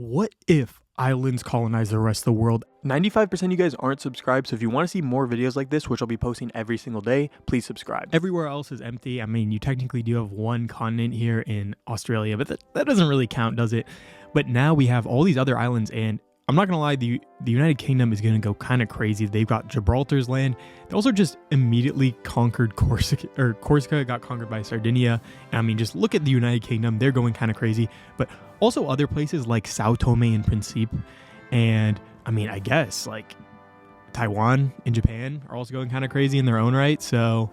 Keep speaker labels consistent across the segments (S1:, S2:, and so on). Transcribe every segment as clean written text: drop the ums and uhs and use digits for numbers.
S1: What if islands colonize the rest of the world? 95% of you guys aren't subscribed, so if you want to see more videos like this, which I'll be posting every single day, please subscribe. Everywhere else is empty. I mean, you technically do have one continent here in Australia, but that doesn't really count, does it? But now we have all these other islands, and I'm not gonna lie, the United Kingdom is gonna go kind of crazy. They've got Gibraltar's land. They also just immediately conquered Corsica, or Corsica got conquered by Sardinia. And I mean, just look at the United Kingdom. They're going kind of crazy. But also other places like Sao Tome and Principe. And I mean, I guess like Taiwan and Japan are also going kind of crazy in their own right. So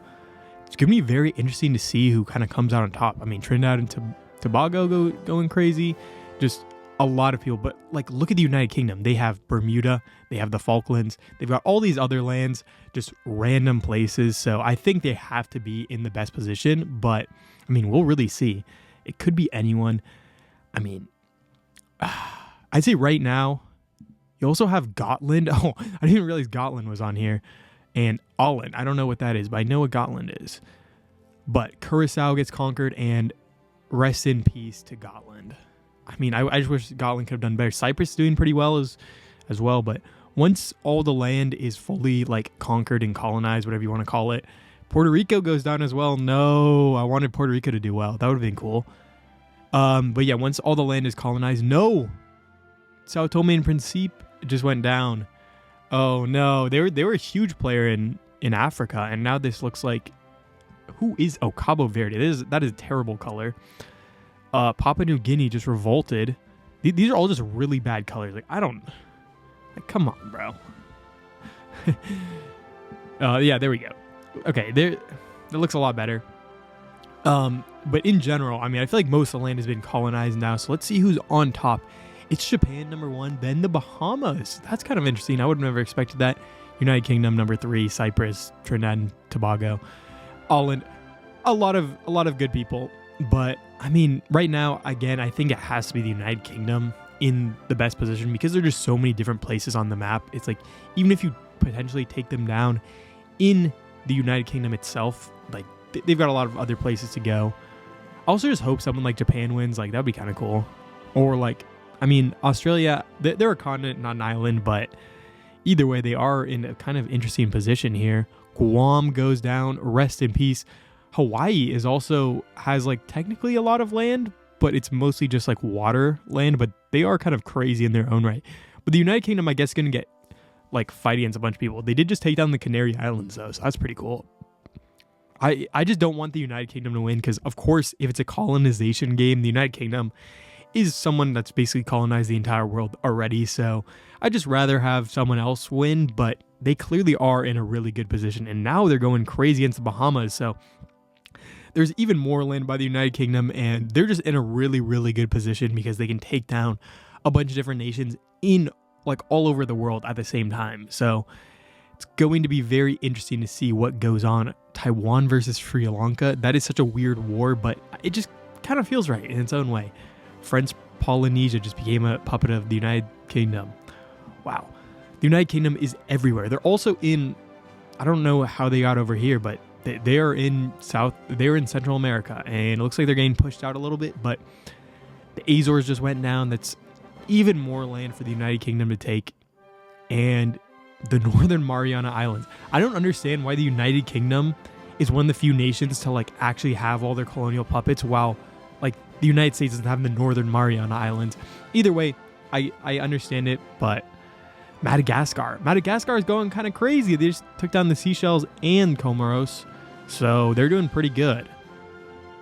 S1: it's gonna be very interesting to see who kind of comes out on top. I mean, Trinidad and Tobago going crazy. Just a lot of people, but like look at the United Kingdom. They have Bermuda, they have the Falklands, they've got all these other lands, just random places. So I think they have to be in the best position, but I mean, we'll really see. It could be anyone. I mean, I'd say right now, you also have Gotland. Oh, I didn't even realize Gotland was on here. And Åland, I don't know what that is, but I know what Gotland is. But Curacao gets conquered, and rest in peace to Gotland. I mean, I just wish Gotland could have done better. Cyprus is doing pretty well as well, but once all the land is fully like conquered and colonized, whatever you want to call it, Puerto Rico goes down as well. No, I wanted Puerto Rico to do well. That would have been cool. But yeah, once all the land is colonized, no, Sao Tome and Principe just went down. Oh no, they were a huge player in Africa, and now this looks like Cabo Verde. That is a terrible color. Papua New Guinea just revolted. These are all just really bad colors. Come on, bro. Yeah, there we go. Okay, that looks a lot better. But in general, I mean, I feel like most of the land has been colonized now. So let's see who's on top. It's Japan number 1, then the Bahamas. That's kind of interesting. I would have never expected that. United Kingdom number 3, Cyprus, Trinidad and Tobago, Åland. A lot of good people. But I mean, right now, again, I think it has to be the United Kingdom in the best position because there are just so many different places on the map. It's like, even if you potentially take them down in the United Kingdom itself, like they've got a lot of other places to go. I also just hope someone like Japan wins. Like, that'd be kind of cool. Or like, I mean, Australia, they're a continent, not an island, but either way, they are in a kind of interesting position here. Guam goes down, rest in peace. Hawaii has like technically a lot of land, but it's mostly just like water land, but they are kind of crazy in their own right. But the United Kingdom, I guess, is going to get like fight against a bunch of people. They did just take down the Canary Islands though, so that's pretty cool. I just don't want the United Kingdom to win because, of course, if it's a colonization game, the United Kingdom is someone that's basically colonized the entire world already. So I'd just rather have someone else win, but they clearly are in a really good position. And now they're going crazy against the Bahamas. So there's even more land by the United Kingdom, and they're just in a really, really good position because they can take down a bunch of different nations in like all over the world at the same time. So it's going to be very interesting to see what goes on. Taiwan versus Sri Lanka. That is such a weird war, but it just kind of feels right in its own way. French Polynesia just became a puppet of the United Kingdom. Wow. The United Kingdom is everywhere. They're also in, I don't know how they got over here, but they're in Central America, and it looks like they're getting pushed out a little bit, but the Azores just went down. That's even more land for the United Kingdom to take. And the Northern Mariana Islands. I don't understand why the United Kingdom is one of the few nations to like actually have all their colonial puppets while like the United States doesn't have the Northern Mariana Islands. Either way, I understand it, but Madagascar is going kind of crazy. They just took down the Seychelles and Comoros, so they're doing pretty good.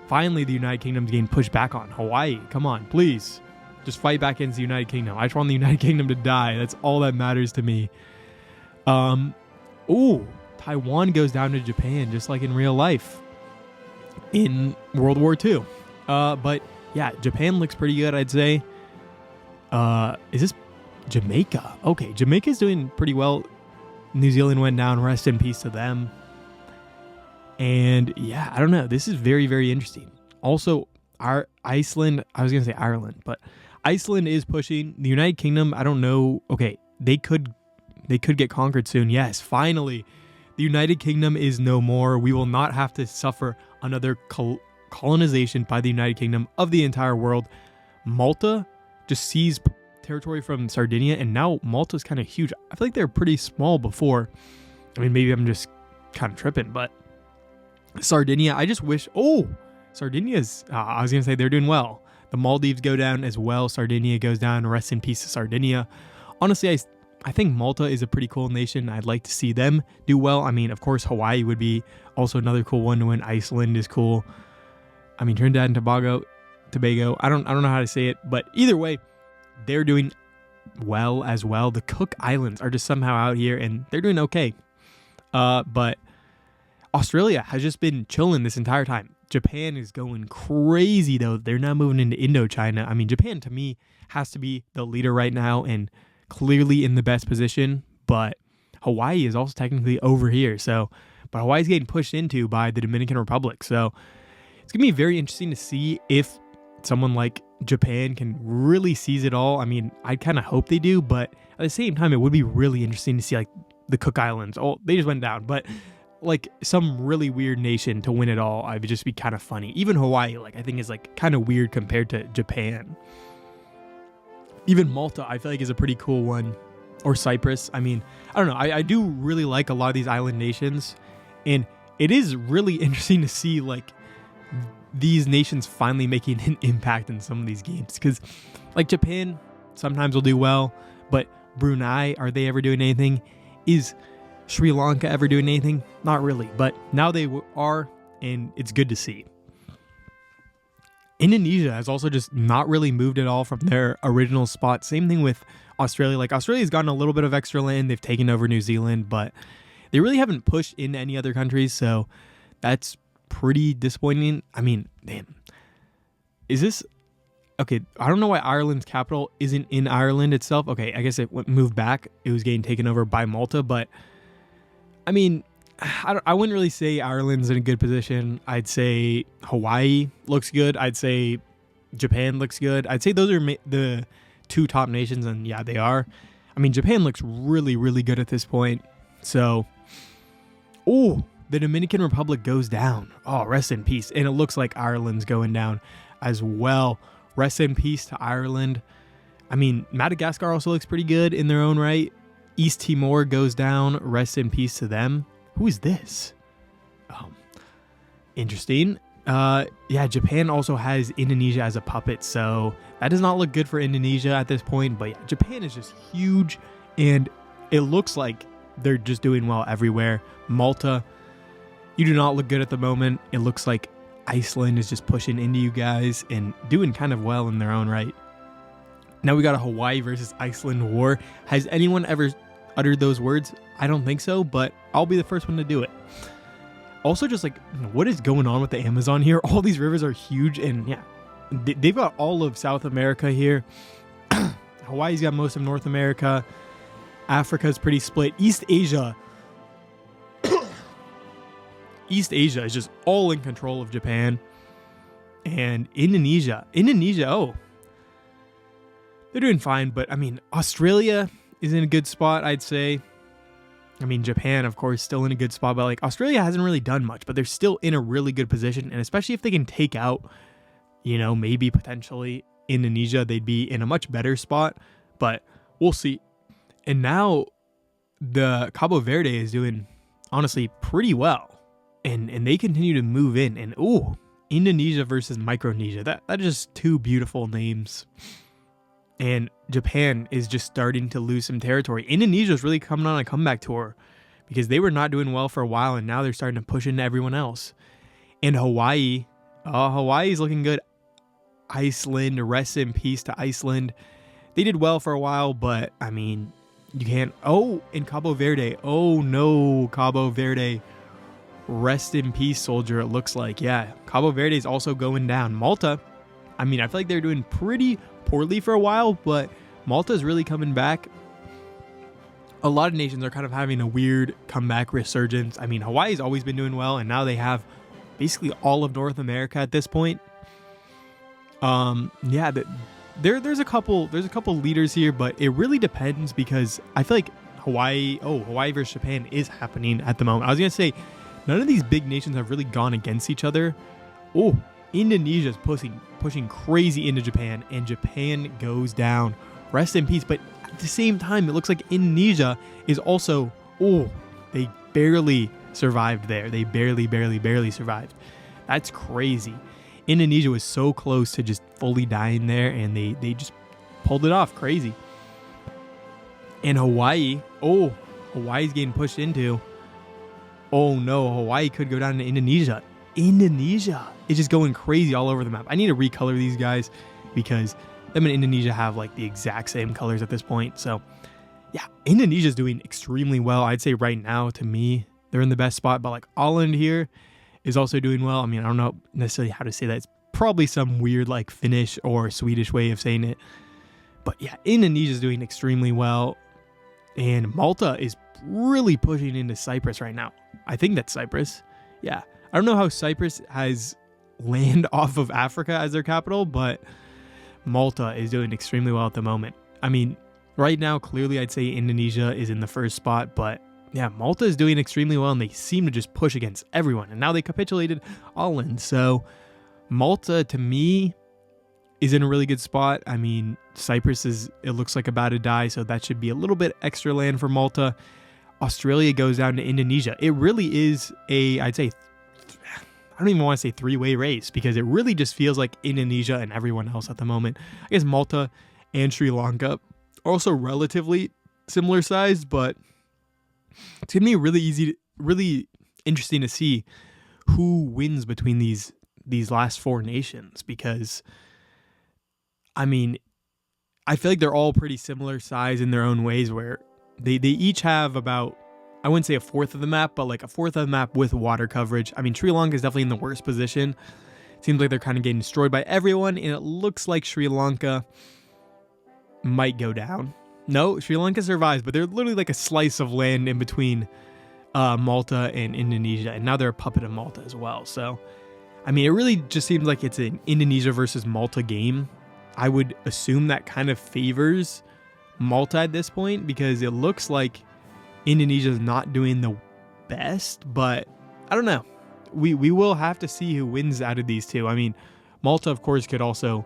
S1: Finally, the United Kingdom's getting pushed back on. Hawaii, come on, please. Just fight back against the United Kingdom. I just want the United Kingdom to die. That's all that matters to me. Taiwan goes down to Japan just like in real life in World War II. But yeah, Japan looks pretty good, I'd say. Is this Jamaica? Okay, Jamaica's doing pretty well. New Zealand went down, rest in peace to them. And yeah, I don't know. This is very, very interesting. Also, Iceland, I was going to say Ireland, but Iceland is pushing. The United Kingdom, I don't know. Okay, they could get conquered soon. Yes, finally. The United Kingdom is no more. We will not have to suffer another colonization by the United Kingdom of the entire world. Malta just seized territory from Sardinia, and now Malta's kind of huge. I feel like they're pretty small before. I mean, maybe I'm just kind of tripping, but Sardinia, I just wish. Oh, Sardinia's. I was gonna say they're doing well. The Maldives go down as well. Sardinia goes down. Rest in peace to Sardinia. Honestly, I think Malta is a pretty cool nation. I'd like to see them do well. I mean, of course, Hawaii would be also another cool one to win. Iceland is cool. I mean, Trinidad and Tobago. I don't know how to say it, but either way, they're doing well as well. The Cook Islands are just somehow out here, and they're doing okay. But Australia has just been chilling this entire time. Japan is going crazy, though. They're now moving into Indochina. I mean, Japan, to me, has to be the leader right now and clearly in the best position, but Hawaii is also technically over here. But Hawaii's getting pushed into by the Dominican Republic. So it's going to be very interesting to see if someone like Japan can really seize it all. I mean, I kind of hope they do, but at the same time, it would be really interesting to see like the Cook Islands. Oh, they just went down, but like some really weird nation to win it all. I would just be kind of funny. Even Hawaii, like I think is like kind of weird compared to Japan. Even Malta, I feel like is a pretty cool one. Or Cyprus. I mean, I don't know. I do really like a lot of these island nations, and it is really interesting to see like these nations finally making an impact in some of these games, because like Japan sometimes will do well, but Brunei, are they ever doing anything? Is Sri Lanka ever doing anything? Not really, but now they are, and it's good to see. Indonesia has also just not really moved at all from their original spot. Same thing with Australia. Like Australia's gotten a little bit of extra land. They've taken over New Zealand, but they really haven't pushed into any other countries. So that's pretty disappointing. I mean, damn. Is this... Okay, I don't know why Ireland's capital isn't in Ireland itself. Okay, I guess it moved back. It was getting taken over by Malta, but I mean, I wouldn't really say Ireland's in a good position. I'd say Hawaii looks good. I'd say Japan looks good. I'd say those are the two top nations, and yeah, they are. I mean, Japan looks really, really good at this point. So, oh, the Dominican Republic goes down. Oh, rest in peace. And it looks like Ireland's going down as well. Rest in peace to Ireland. I mean, Madagascar also looks pretty good in their own right. East Timor goes down. Rest in peace to them. Who is this? Interesting. Yeah, Japan also has Indonesia as a puppet, so that does not look good for Indonesia at this point. But yeah, Japan is just huge, and it looks like they're just doing well everywhere. Malta, you do not look good at the moment. It looks like Iceland is just pushing into you guys and doing kind of well in their own right. Now we got a Hawaii versus Iceland war. Has anyone ever uttered those words? I don't think so, but I'll be the first one to do it. Also, just like, what is going on with the Amazon here? All these rivers are huge, and yeah, they've got all of South America here. Hawaii's got most of North America. Africa's pretty split. East Asia is just all in control of Japan. And Indonesia, oh, they're doing fine, but I mean, Australia is in a good spot, I'd say. I mean, Japan, of course, still in a good spot, but like Australia hasn't really done much, but they're still in a really good position. And especially if they can take out, maybe potentially Indonesia, they'd be in a much better spot, but we'll see. And now the Cabo Verde is doing, honestly, pretty well. And they continue to move in. And, Indonesia versus Micronesia. That is just two beautiful names. And Japan is just starting to lose some territory. Indonesia is really coming on a comeback tour because they were not doing well for a while, and now they're starting to push into everyone else. And Hawaii is looking good. Iceland, rest in peace to Iceland. They did well for a while, but I mean, you can't. Oh, and Cabo Verde. Oh no, Cabo Verde. Rest in peace, soldier, it looks like. Yeah, Cabo Verde is also going down. Malta, I mean, I feel like they're doing pretty poorly for a while, but Malta is really coming back. A lot of nations are kind of having a weird comeback resurgence. I mean, Hawaii's always been doing well, and now they have basically all of North America at this point. Yeah, there's a couple leaders here, but it really depends because I feel like Hawaii versus Japan is happening at the moment. I was gonna say none of these big nations have really gone against each other. Oh, Indonesia's pushing crazy into Japan, and Japan goes down. rest in peace. But at the same time, it looks like Indonesia is also, they barely survived there. They barely survived. That's crazy. Indonesia was so close to just fully dying there, and they just pulled it off. Crazy. And Hawaii, Hawaii's getting pushed into. Oh no, Hawaii could go down to Indonesia. Indonesia is just going crazy all over the map. I need to recolor these guys because them and Indonesia have like the exact same colors at this point. So yeah, Indonesia's doing extremely well. I'd say right now, to me, they're in the best spot. But like Holland here is also doing well. I mean, I don't know necessarily how to say that. It's probably some weird like Finnish or Swedish way of saying it. But yeah, Indonesia's doing extremely well. And Malta is really pushing into Cyprus right now. I think that's Cyprus. Yeah. I don't know how Cyprus has land off of Africa as their capital, but Malta is doing extremely well at the moment. I mean, right now, clearly I'd say Indonesia is in the first spot, but yeah, Malta is doing extremely well, and they seem to just push against everyone. And now they capitulated Holland. So Malta, to me, is in a really good spot. I mean, Cyprus it looks like about to die, so that should be a little bit extra land for Malta. Australia goes down to Indonesia. It really is I'd say, I don't even want to say three-way race, because it really just feels like Indonesia and everyone else at the moment. I guess Malta and Sri Lanka are also relatively similar sized, but it's going to be really interesting to see who wins between these last four nations, because I mean, I feel like they're all pretty similar size in their own ways, where they each have about, I wouldn't say a fourth of the map, but like a fourth of the map with water coverage. I mean, Sri Lanka is definitely in the worst position. It seems like they're kind of getting destroyed by everyone, and it looks like Sri Lanka might go down. No, Sri Lanka survives, but they're literally like a slice of land in between Malta and Indonesia, and now they're a puppet of Malta as well. So, I mean, it really just seems like it's an Indonesia versus Malta game. I would assume that kind of favors Malta at this point, because it looks like Indonesia's not doing the best, but I don't know. We will have to see who wins out of these two. I mean, Malta, of course, could also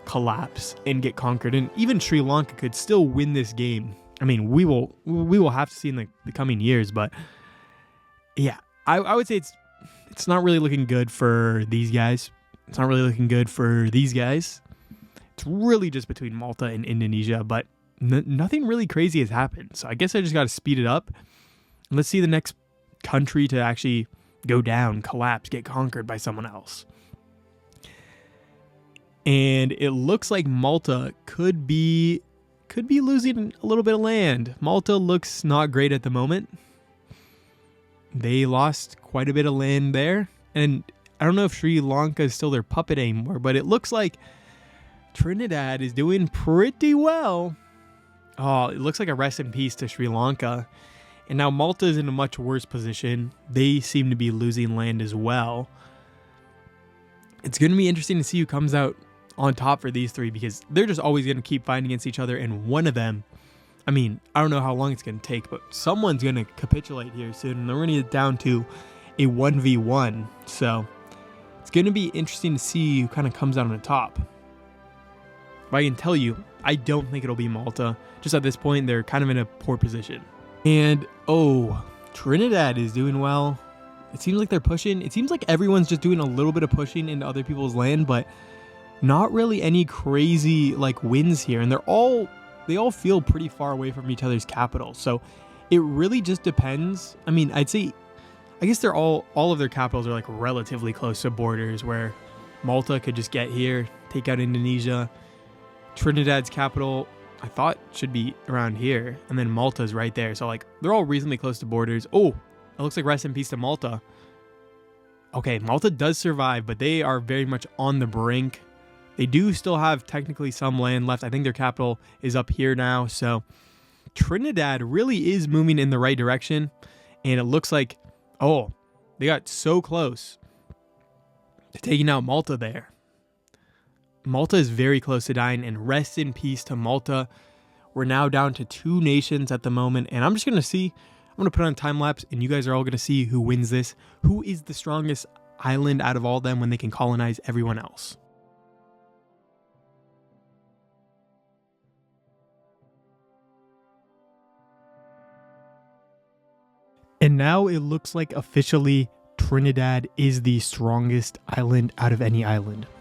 S1: collapse and get conquered, and even Sri Lanka could still win this game. I mean, we will have to see in the coming years, but yeah, I would say it's not really looking good for these guys. It's not really looking good for these guys. It's really just between Malta and Indonesia, but nothing really crazy has happened. So I guess I just got to speed it up. Let's see the next country to actually go down, collapse, get conquered by someone else. And it looks like Malta could be losing a little bit of land. Malta looks not great at the moment. They lost quite a bit of land there. And I don't know if Sri Lanka is still their puppet anymore, but it looks like Trinidad is doing pretty well. Oh, it looks like a rest in peace to Sri Lanka. And now Malta is in a much worse position. They seem to be losing land as well. It's going to be interesting to see who comes out on top for these three, because they're just always going to keep fighting against each other. And one of them, I mean, I don't know how long it's going to take, but someone's going to capitulate here soon. And they're going to get down to a 1v1. So it's going to be interesting to see who kind of comes out on the top. But I can tell you, I don't think it'll be Malta. Just at this point, they're kind of in a poor position. And, Trinidad is doing well. It seems like they're pushing. It seems like everyone's just doing a little bit of pushing into other people's land, but not really any crazy like wins here. And they all feel pretty far away from each other's capitals. So it really just depends. I mean, I guess they're all of their capitals are like relatively close to borders, where Malta could just get here, take out Indonesia. Trinidad's capital, I thought, should be around here, and then Malta's right there. So like they're all reasonably close to borders. Oh, it looks like rest in peace to Malta. Okay, Malta does survive, but they are very much on the brink. They do still have technically some land left. I think their capital is up here now. So Trinidad really is moving in the right direction, and it looks like, they got so close to taking out Malta there. Malta is very close to dying, and rest in peace to Malta. We're now down to two nations at the moment, and I'm just going to put on a time lapse, and you guys are all going to see who wins this. Who is the strongest island out of all them when they can colonize everyone else? And now it looks like officially Trinidad is the strongest island out of any island.